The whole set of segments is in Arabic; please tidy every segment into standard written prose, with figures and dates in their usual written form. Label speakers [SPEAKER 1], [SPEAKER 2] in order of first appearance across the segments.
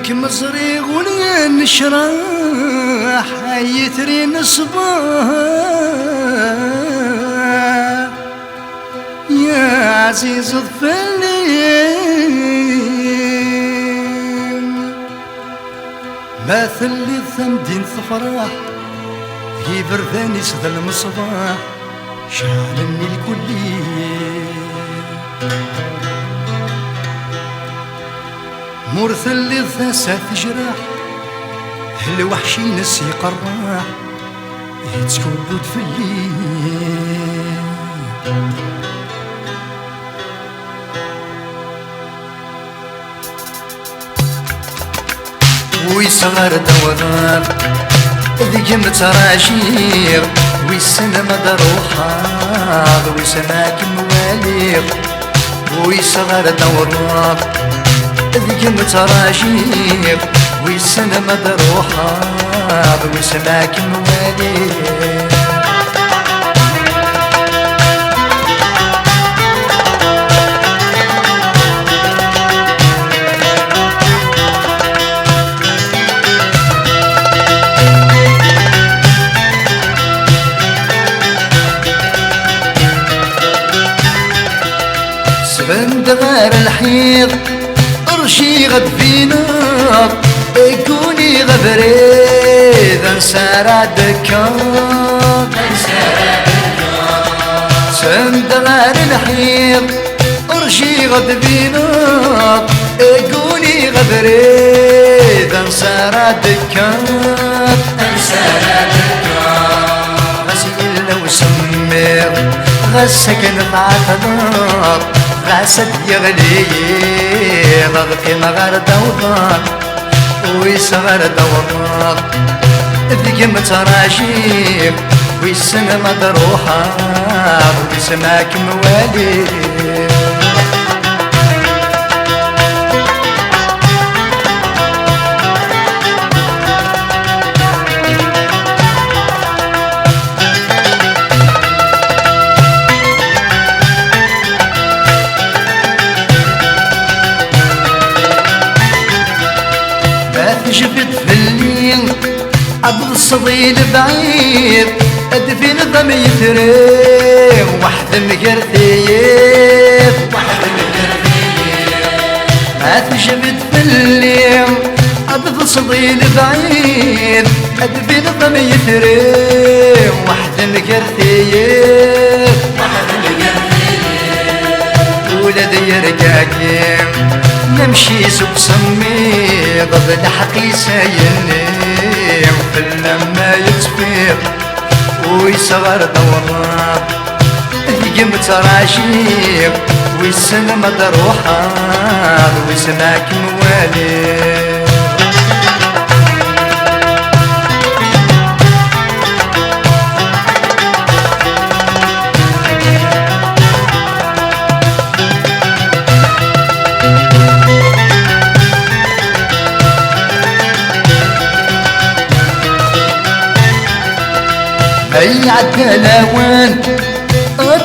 [SPEAKER 1] ذيك مصري غني نشرح يثري نصباح يا عزيز الظفلين مثل الثمدين ثفراح في برذاني سذا المصباح شعلني الكلين مرثل للثاسات جراح الوحشي نسي قراح يتكبد في الليل ويصغر دوغاب ذيك متراشير ويسن مدروحاض ويسناك موالير ويصغر دوغاب ذيك متراشير ويسن مدروحاض ويسناك موالير سبند غير الحيض رشي غد فينا يكوني غبريد انسارع دكان سبند غير الحيض رشي غد فينا يكوني غبريد انسارع دكان غسيل لو سمير غسكن معتنار غاسد يغلي ضغطي مغار دوضان ويصغر دوضان ذيك متراشيق ويسن مدروحة ويسماك موالي جبت في الليل عبد الصديل بعيد ادفين ضم يثري وحد مقرثيب ما تجبت في الليل عبد الصديل بعيد ادفين ضم يثري وحد مقرثيب ولد يرقاكي نمشي سوق صمي ضد حقي سايني وكل ما يتصفير ويصغر دورات ذيك متراشيق ويسن مدروحات ويسناك موالي اي عالدلاوان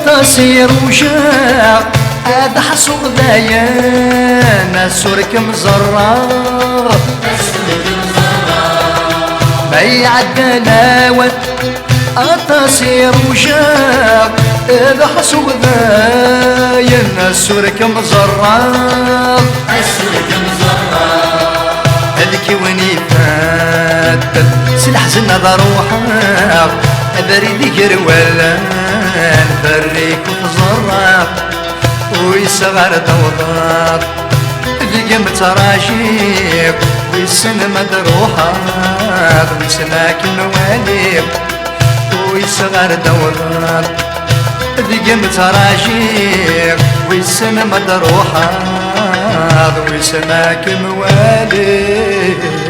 [SPEAKER 1] تصير وشاع هذا حصوغ ذايان سورك مزرار اي عالدلاوان تصير وشاع هذا حصوغ ذايان سورك مزرار هذيك ويني فات سلاح زنا ضروحها بريد يروالان فريك وتزرق ويصغر دوضات ذيك متراشيق ويسن مدروحات ويسناك مواليق ويصغر دوضات ذيك متراشيق ويسن مدروحات ويسناك مواليق